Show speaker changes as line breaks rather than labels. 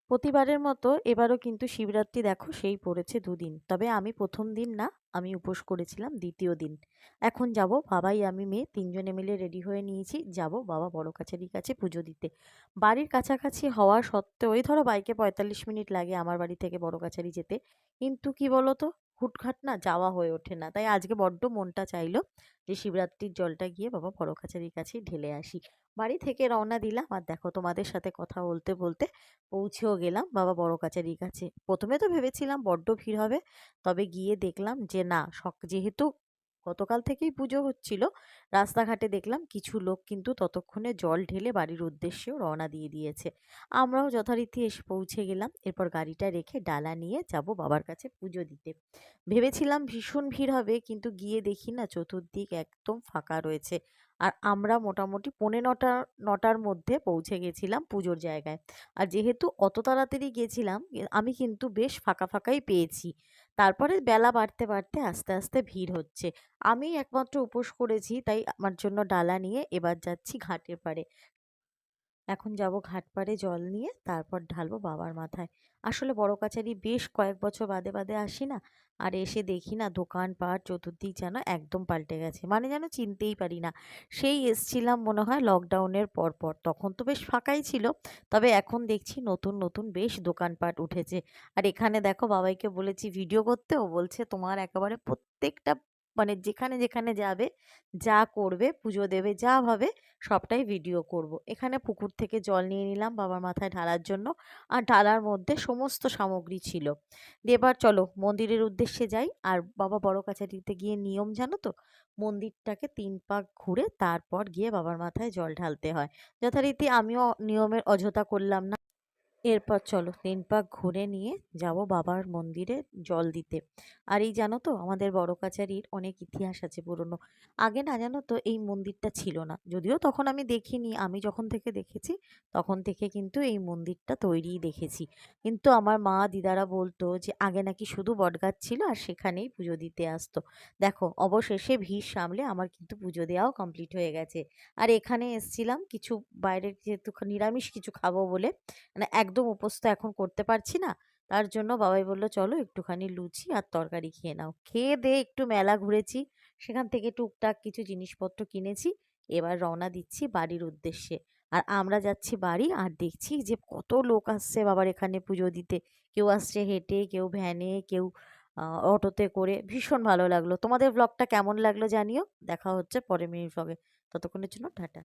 প্রতিবারের মতো এবারও কিন্তু শিবরাত্রি দেখো সেই পড়েছে দুদিন। তবে আমি প্রথম দিন না, আমি উপোস করেছিলাম দ্বিতীয় দিন। এখন যাব, বাবাই আমি মেয়ে তিনজনে মিলে রেডি হয়ে নিয়েছি, যাব বাবা বড় কাছারির কাছে পুজো দিতে। বাড়ির কাছাকাছি হওয়া সত্ত্বেও ওই ধরো বাইকে ৪৫ মিনিট লাগে আমার বাড়ি থেকে বড় কাছারি যেতে। কিন্তু কি বলতো, হুটহাট না যাওয়া হয়ে ওঠে না। তাই আজকে বড্ড মনটা চাইলো যে শিবরাত্রির জলটা গিয়ে বাবা বড় কাছারির কাছেই ঢেলে আসি। বাড়ি থেকে রওনা দিলাম, আর দেখো তোমাদের সাথে কথা বলতে বলতে পৌঁছেও গেলাম বাবা বড় কাচারির কাছে। প্রথমে তো ভেবেছিলাম বড্ড ভিড় হবে, তবে গিয়ে দেখলাম যে না, যেহেতু গতকাল থেকেই পুজো হচ্ছিল, রাস্তাঘাটে দেখলাম কিছু লোক কিন্তু ততক্ষণে জল ঢেলে বাড়ির উদ্দেশ্যেও রওনা দিয়ে দিয়েছে। আমরাও যথারীতি এসে পৌঁছে গেলাম। এরপর গাড়িটা রেখে ডালা নিয়ে যাব বাবার কাছে পুজো দিতে। ভেবেছিলাম ভীষণ ভিড় হবে, কিন্তু গিয়ে দেখি না চতুর্দিক একদম ফাঁকা রয়েছে। আর আমরা মোটামুটি পৌনে নটার মধ্যে পৌঁছে গেছিলাম পুজোর জায়গায়। আর যেহেতু অত তাড়াতাড়ি গেছিলাম, আমি কিন্তু বেশ ফাঁকা ফাঁকাই পেয়েছি। তারপরে বেলা বাড়তে বাড়তে আস্তে আস্তে ভিড় হচ্ছে। আমি একমাত্র উপোস করেছি, তাই আমার জন্য ডালা নিয়ে এবার যাচ্ছি ঘাটের পাড়ে। এখন যাব ঘাট পাড়ে জল নিয়ে, তারপর ঢালবো বাবার মাথায়। আসলে বড় কাছারি বেশ কয়েক বছর বাদে বাদে আসি না, আর এসে দেখি না দোকানপাট চতুর্দিক যেন একদম পাল্টে গেছে, মানে যেন চিনতেই পারি না। সেই এসছিলাম মনে হয় লকডাউনের পর পর, তখন তো বেশ ফাঁকাই ছিল। তবে এখন দেখছি নতুন নতুন বেশ দোকানপাট উঠেছে। আর এখানে দেখো বাবাইকে বলেছি ভিডিও করতে, ও বলছে তোমার একেবারে প্রত্যেকটা, মানে যেখানে যেখানে যাবে, যা করবে, পুজো দেবে, যা ভাবে সবটাই ভিডিও করব। এখানে পুকুর থেকে জল নিয়ে নিলাম বাবার মাথায় ঢালার জন্য। আর ঢালার মধ্যে সমস্ত সামগ্রী ছিল। দিয়ে এবার চলো মন্দিরের উদ্দেশ্যে যাই। আর বাবা বড় কাছারিতে গিয়ে নিয়ম জানো তো, মন্দিরটাকে ৩ পাক ঘুরে তারপর গিয়ে বাবার মাথায় জল ঢালতে হয়। যথারীতি আমিও নিয়মের অযথা করলাম না। এরপর চলো ৩ পাক ঘুরে নিয়ে যাব বাবার মন্দিরে জল দিতে। আর এই জানো তো আমাদের বড় কাছারির অনেক ইতিহাস আছে পুরনো। আগে না জানো তো এই মন্দিরটা ছিল না, যদিও তখন আমি দেখিনি। আমি যখন থেকে দেখেছি তখন থেকে কিন্তু এই মন্দিরটা তৈরিই দেখেছি। কিন্তু আমার মা দিদারা বলতো যে আগে নাকি শুধু বটগাছ ছিল আর সেখানেই পুজো দিতে আসতো। দেখো অবশেষে ভিড় সামলে আমার কিন্তু পুজো দেওয়াও কমপ্লিট হয়ে গেছে। আর এখানে এসছিলাম কিছু বাইরের, যেহেতু নিরামিষ কিছু খাবো বলে, মানে একদম উপোস তো এখন করতে পারছি না। তার জন্য বাবাই বলল চলো একটুখানি লুচি আর তরকারি খেয়ে নাও। খেয়ে দেয়ে একটু মেলা ঘুরেছি, সেখান থেকে টুকটাক কিছু জিনিসপত্র কিনেছি। এবার রওনা দিচ্ছি বাড়ির উদ্দেশ্যে। আর আমরা যাচ্ছি বাড়ি, আর দেখছি যে কত লোক আসছে বাবার এখানে পুজো দিতে। কেউ আসছে হেঁটে, কেউ ভ্যানে, কেউ অটোতে করে। ভীষণ ভালো লাগলো। তোমাদের ব্লগটা কেমন লাগলো জানিও। দেখা হচ্ছে পরের মিনি ব্লগে। ততক্ষণের জন্য টাটা।